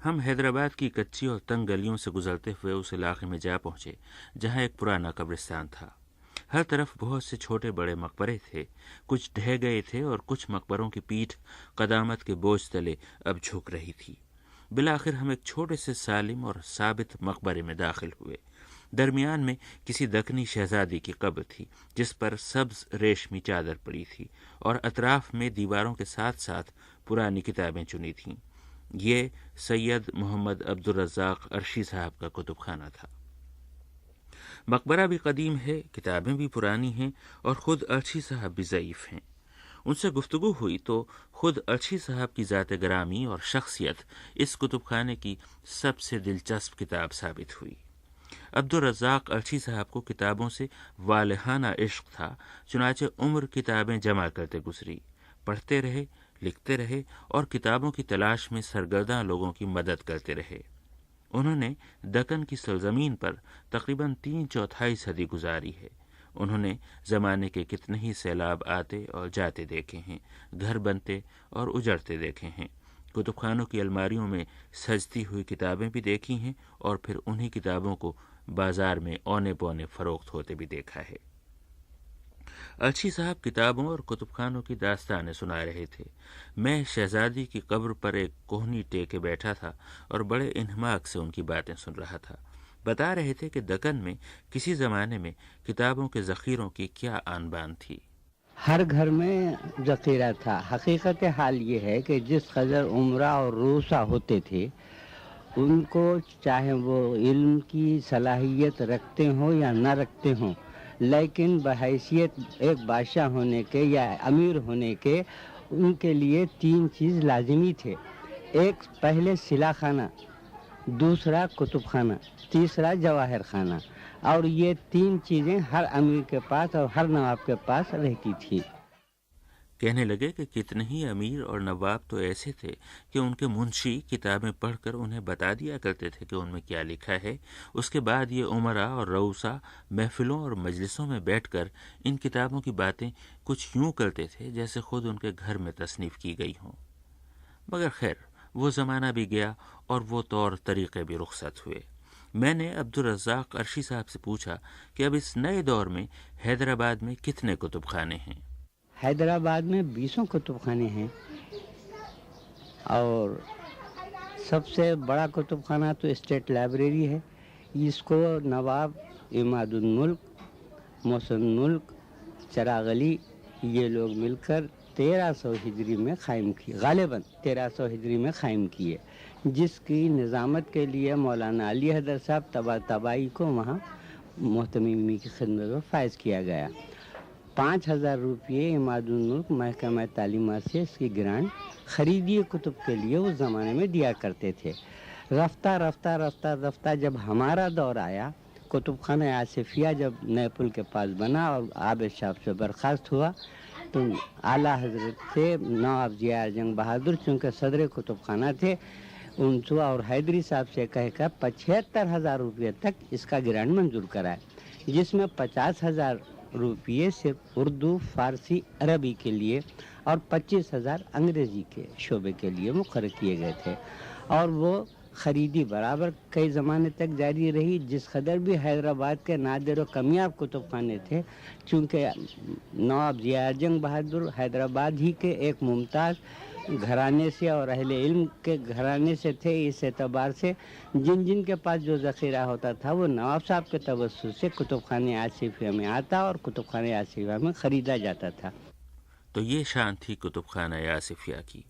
ہم حیدرآباد کی کچی اور تنگ گلیوں سے گزرتے ہوئے اس علاقے میں جا پہنچے جہاں ایک پرانا قبرستان تھا۔ ہر طرف بہت سے چھوٹے بڑے مقبرے تھے، کچھ ڈھہ گئے تھے اور کچھ مقبروں کی پیٹھ قدامت کے بوجھ تلے اب جھک رہی تھی۔ بالآخر ہم ایک چھوٹے سے سالم اور ثابت مقبرے میں داخل ہوئے۔ درمیان میں کسی دکنی شہزادی کی قبر تھی جس پر سبز ریشمی چادر پڑی تھی اور اطراف میں دیواروں کے ساتھ ساتھ پرانی کتابیں چنی تھیں۔ یہ سید محمد عبدالرزاق عرشی صاحب کا کتب خانہ تھا۔ مقبرہ بھی قدیم ہے، کتابیں بھی پرانی ہیں اور خود عرشی صاحب بھی ضعیف ہیں۔ ان سے گفتگو ہوئی تو خود عرشی صاحب کی ذات گرامی اور شخصیت اس کتب خانے کی سب سے دلچسپ کتاب ثابت ہوئی۔ عبدالرزاق عرشی صاحب کو کتابوں سے والہانہ عشق تھا، چنانچہ عمر کتابیں جمع کرتے گزری، پڑھتے رہے، لکھتے رہے اور کتابوں کی تلاش میں سرگرداں لوگوں کی مدد کرتے رہے۔ انہوں نے دکن کی سرزمین پر تقریباً 3/4 صدی گزاری ہے۔ انہوں نے زمانے کے کتنے ہی سیلاب آتے اور جاتے دیکھے ہیں، گھر بنتے اور اجڑتے دیکھے ہیں، کتب خانوں کی الماریوں میں سجتی ہوئی کتابیں بھی دیکھی ہیں اور پھر انہی کتابوں کو بازار میں اونے پونے فروخت ہوتے بھی دیکھا ہے۔ عرشی صاحب کتابوں اور کتب خانوں کی داستانیں سنا رہے تھے۔ میں شہزادی کی قبر پر ایک کوہنی ٹیکے بیٹھا تھا اور بڑے انہماک سے ان کی باتیں سن رہا تھا۔ بتا رہے تھے کہ دکن میں کسی زمانے میں کتابوں کے ذخیروں کی کیا آن بان تھی۔ ہر گھر میں ذخیرہ تھا۔ حقیقت حال یہ ہے کہ جس قدر عمرہ اور روسا ہوتے تھے، ان کو چاہے وہ علم کی صلاحیت رکھتے ہوں یا نہ رکھتے ہوں، لیکن بحیثیت ایک بادشاہ ہونے کے یا امیر ہونے کے ان کے لیے 3 چیز لازمی تھے۔ ایک پہلے سلا خانہ، دوسرا کتب خانہ، تیسرا جواہر خانہ، اور یہ 3 چیزیں ہر امیر کے پاس اور ہر نواب کے پاس رہتی تھی۔ کہنے لگے کہ کتنے ہی امیر اور نواب تو ایسے تھے کہ ان کے منشی کتابیں پڑھ کر انہیں بتا دیا کرتے تھے کہ ان میں کیا لکھا ہے۔ اس کے بعد یہ عمرا اور رؤسا محفلوں اور مجلسوں میں بیٹھ کر ان کتابوں کی باتیں کچھ یوں کرتے تھے جیسے خود ان کے گھر میں تصنیف کی گئی ہوں۔ مگر خیر، وہ زمانہ بھی گیا اور وہ طور طریقے بھی رخصت ہوئے۔ میں نے عبدالرزاق عرشی صاحب سے پوچھا کہ اب اس نئے دور میں حیدرآباد میں کتنے کتب خانے ہیں؟ حیدرآباد میں 20 کتب خانے ہیں، اور سب سے بڑا کتب خانہ تو اسٹیٹ لائبریری ہے۔ اس کو نواب عماد الملک، محسن الملک، چراغ علی یہ لوگ مل کر 1300 ہجری میں قائم کیے، غالباً 1300 ہجری میں قائم کیے، جس کی نظامت کے لیے مولانا علی حیدر صاحب طباطبائی کو وہاں محتممی کی خدمت میں فائز کیا گیا۔ 5000 روپئے عماد الملک محکمہ تعلیمات سے اس کی گرانٹ خریدی کتب کے لیے اس زمانے میں دیا کرتے تھے۔ رفتہ رفتہ رفتہ رفتہ جب ہمارا دور آیا، کتب خانہ آصفیہ جب نئے پل کے پاس بنا اور عابد شاہ سے برخاست ہوا، تو اعلیٰ حضرت سے نواب ضیاء جنگ بہادر چونکہ صدر کتب خانہ تھے، ان سے اور حیدری صاحب سے کہہ کر 75,000 روپئے تک اس کا گرانٹ منظور کرائے، جس میں 50,000 روپئے صرف اردو، فارسی، عربی کے لیے اور 25,000 انگریزی کے شعبے کے لیے مقرر کیے گئے تھے، اور وہ خریدی برابر کئی زمانے تک جاری رہی۔ جس قدر بھی حیدرآباد کے نادر و کمیاب کتب خانے تھے، چونکہ نواب ضیاء جنگ بہادر حیدرآباد ہی کے ایک ممتاز گھرانے سے اور اہل علم کے گھرانے سے تھے، اس اعتبار سے جن کے پاس جو ذخیرہ ہوتا تھا وہ نواب صاحب کے توسط سے کتب خانے آصفیہ میں آتا اور کتب خانے آصفیہ میں خریدا جاتا تھا۔ تو یہ شان تھی کتب خانہ آصفیہ کی۔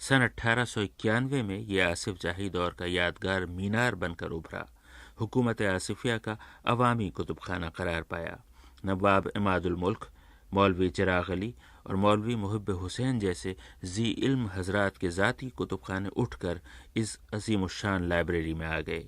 سن 1891 میں یہ آصف جاہی دور کا یادگار مینار بن کر ابھرا، حکومت آصفیہ کا عوامی کتب خانہ قرار پایا۔ نواب عماد الملک، مولوی چراغ علی اور مولوی محب حسین جیسے ذی علم حضرات کے ذاتی کتب خانے اٹھ کر اس عظیم الشان لائبریری میں آ گئے۔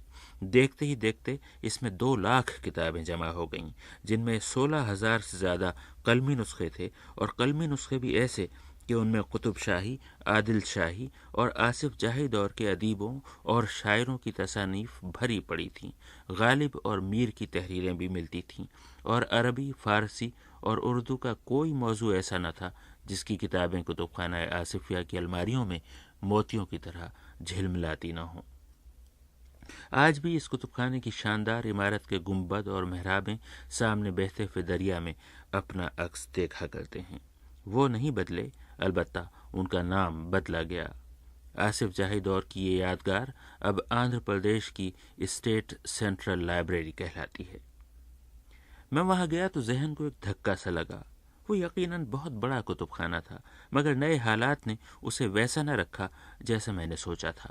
دیکھتے ہی دیکھتے اس میں 2 لاکھ کتابیں جمع ہو گئیں، جن میں 16,000 سے زیادہ قلمی نسخے تھے، اور قلمی نسخے بھی ایسے کہ ان میں قطب شاہی، عادل شاہی اور آصف جاہی دور کے ادیبوں اور شاعروں کی تصانیف بھری پڑی تھیں۔ غالب اور میر کی تحریریں بھی ملتی تھیں، اور عربی، فارسی اور اردو کا کوئی موضوع ایسا نہ تھا جس کی کتابیں کتب خانہ آصفیہ کی الماریوں میں موتیوں کی طرح جھلملاتی نہ ہوں۔ آج بھی اس کتب خانے کی شاندار عمارت کے گنبد اور محرابیں سامنے بہتے ہوئے دریا میں اپنا عکس دیکھا کرتے ہیں۔ وہ نہیں بدلے، البتہ ان کا نام بدلا گیا۔ آصف جاہی دور کی یہ یادگار اب آندھرا پردیش کی اسٹیٹ سینٹرل لائبریری کہلاتی ہے۔ میں وہاں گیا تو ذہن کو ایک دھکا سا لگا۔ وہ یقیناً بہت بڑا کتب خانہ تھا، مگر نئے حالات نے اسے ویسا نہ رکھا جیسا میں نے سوچا تھا۔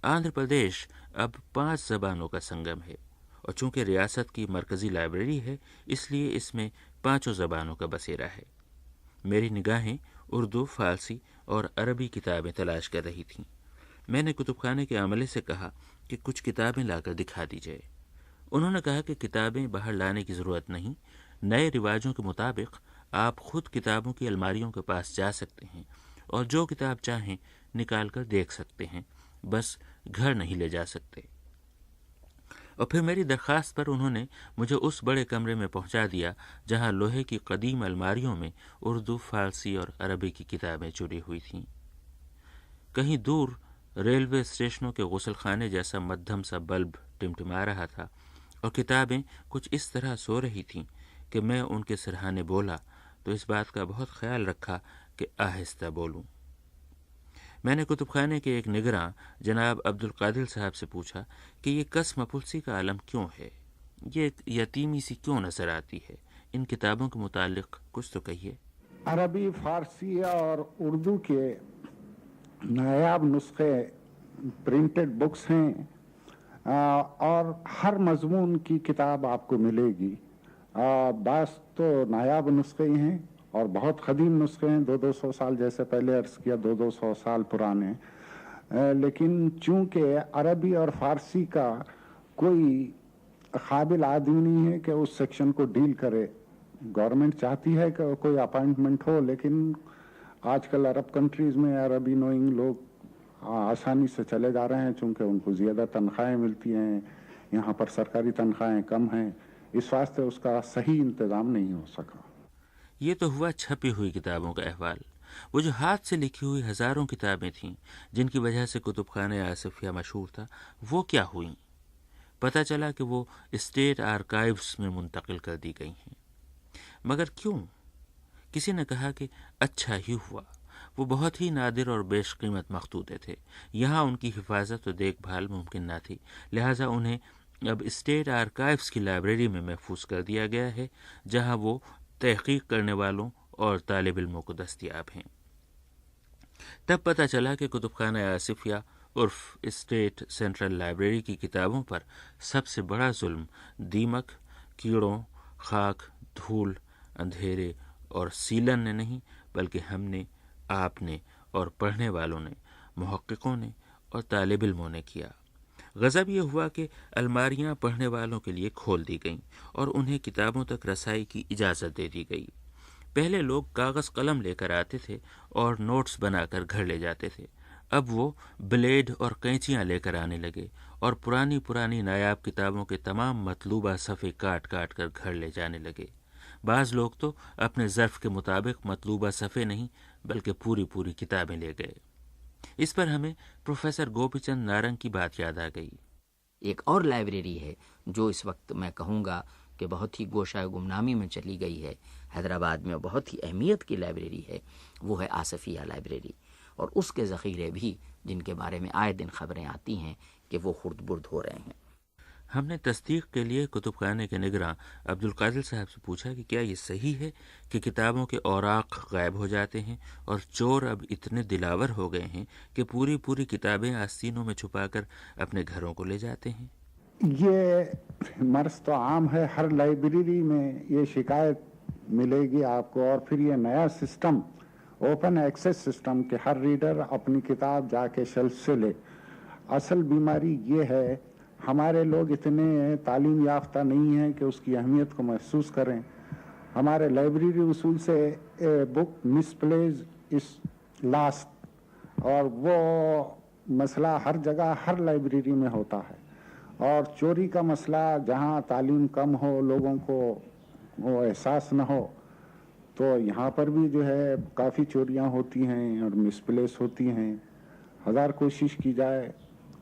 آندھرا پردیش اب 5 زبانوں کا سنگم ہے، اور چونکہ ریاست کی مرکزی لائبریری ہے، اس لیے اس میں 5 زبانوں کا بسیرا ہے۔ میری نگاہیں اردو، فارسی اور عربی کتابیں تلاش کر رہی تھیں۔ میں نے کتب خانے کے عملے سے کہا کہ کچھ کتابیں لا کر دکھا دیجیے۔ انہوں نے کہا کہ کتابیں باہر لانے کی ضرورت نہیں، نئے رواجوں کے مطابق آپ خود کتابوں کی الماریوں کے پاس جا سکتے ہیں اور جو کتاب چاہیں نکال کر دیکھ سکتے ہیں، بس گھر نہیں لے جا سکتے۔ اور پھر میری درخواست پر انہوں نے مجھے اس بڑے کمرے میں پہنچا دیا جہاں لوہے کی قدیم الماریوں میں اردو، فارسی اور عربی کی کتابیں جڑی ہوئی تھیں۔ کہیں دور ریلوے اسٹیشنوں کے غسل خانے جیسا مدھم سا بلب ٹمٹما رہا تھا، اور کتابیں کچھ اس طرح سو رہی تھیں کہ میں ان کے سرہانے بولا تو اس بات کا بہت خیال رکھا کہ آہستہ بولوں۔ میں نے کتب خانے کے ایک نگراں جناب عبدالقادر صاحب سے پوچھا کہ یہ کس مپلسی کا عالم کیوں ہے، یہ ایک یتیمی سی کیوں نظر آتی ہے، ان کتابوں کے متعلق کچھ تو کہیے۔ عربی، فارسی اور اردو کے نایاب نسخے پرنٹڈ بکس ہیں، اور ہر مضمون کی کتاب آپ کو ملے گی۔ بعض تو نایاب نسخے ہی ہیں اور بہت قدیم نسخے ہیں، 200 سال، جیسے پہلے عرض کیا 200 سال پرانے، لیکن چونکہ عربی اور فارسی کا کوئی قابل آدمی نہیں ہے کہ اس سیکشن کو ڈیل کرے۔ گورنمنٹ چاہتی ہے کہ کوئی اپائنٹمنٹ ہو، لیکن آج کل عرب کنٹریز میں عربی نوئنگ لوگ آسانی سے چلے جا رہے ہیں، چونکہ ان کو زیادہ تنخواہیں ملتی ہیں، یہاں پر سرکاری تنخواہیں کم ہیں، اس واسطے اس کا صحیح انتظام نہیں ہو سکا۔ یہ تو ہوا چھپی ہوئی کتابوں کا احوال۔ وہ جو ہاتھ سے لکھی ہوئی ہزاروں کتابیں تھیں جن کی وجہ سے کتب خانہ آصفیہ مشہور تھا، وہ کیا ہوئیں؟ پتہ چلا کہ وہ اسٹیٹ آرکائیوز میں منتقل کر دی گئی ہیں۔ مگر کیوں؟ کسی نے کہا کہ اچھا ہی ہوا، وہ بہت ہی نادر اور بیش قیمت مخطوطے تھے، یہاں ان کی حفاظت و دیکھ بھال ممکن نہ تھی، لہٰذا انہیں اب اسٹیٹ آرکائیوز کی لائبریری میں محفوظ کر دیا گیا ہے، جہاں وہ تحقیق کرنے والوں اور طالب علموں کو دستیاب ہیں۔ تب پتہ چلا کہ کتب خانہ آصفیہ عرف اسٹیٹ سینٹرل لائبریری کی کتابوں پر سب سے بڑا ظلم دیمک، کیڑوں، خاک، دھول، اندھیرے اور سیلن نے نہیں، بلکہ ہم نے، آپ نے اور پڑھنے والوں نے، محققوں نے اور طالب علموں نے کیا۔ غضب یہ ہوا کہ الماریاں پڑھنے والوں کے لیے کھول دی گئیں اور انہیں کتابوں تک رسائی کی اجازت دے دی گئی۔ پہلے لوگ کاغذ قلم لے کر آتے تھے اور نوٹس بنا کر گھر لے جاتے تھے، اب وہ بلیڈ اور قینچیاں لے کر آنے لگے اور پرانی نایاب کتابوں کے تمام مطلوبہ صفحے کاٹ کاٹ کر گھر لے جانے لگے۔ بعض لوگ تو اپنے ظرف کے مطابق مطلوبہ صفحے نہیں بلکہ پوری کتابیں لے گئے۔ اس پر ہمیں پروفیسر گوپی چند نارنگ کی بات یاد آ گئی۔ ایک اور لائبریری ہے جو اس وقت میں کہوں گا کہ بہت ہی گوشہ گمنامی میں چلی گئی ہے، حیدرآباد میں بہت ہی اہمیت کی لائبریری ہے، وہ ہے آصفیہ لائبریری، اور اس کے ذخیرے بھی جن کے بارے میں آئے دن خبریں آتی ہیں کہ وہ خرد برد ہو رہے ہیں۔ ہم نے تصدیق کے لیے کتب خانے کے نگراں عبدالقادر صاحب سے پوچھا کہ کیا یہ صحیح ہے کہ کتابوں کے اوراق غائب ہو جاتے ہیں اور چور اب اتنے دلاور ہو گئے ہیں کہ پوری کتابیں آستینوں میں چھپا کر اپنے گھروں کو لے جاتے ہیں؟ یہ مرض تو عام ہے، ہر لائبریری میں یہ شکایت ملے گی آپ کو، اور پھر یہ نیا سسٹم، اوپن ایکسیس سسٹم، کہ ہر ریڈر اپنی کتاب جا کے شیلف سے لے۔ اصل بیماری یہ ہے، ہمارے لوگ اتنے تعلیم یافتہ نہیں ہیں کہ اس کی اہمیت کو محسوس کریں۔ ہمارے لائبریری اصول سے بک مس پلیز از لاسٹ، اور وہ مسئلہ ہر جگہ ہر لائبریری میں ہوتا ہے۔ اور چوری کا مسئلہ، جہاں تعلیم کم ہو، لوگوں کو وہ احساس نہ ہو، تو یہاں پر بھی جو ہے کافی چوریاں ہوتی ہیں اور مس پلیس ہوتی ہیں۔ ہزار کوشش کی جائے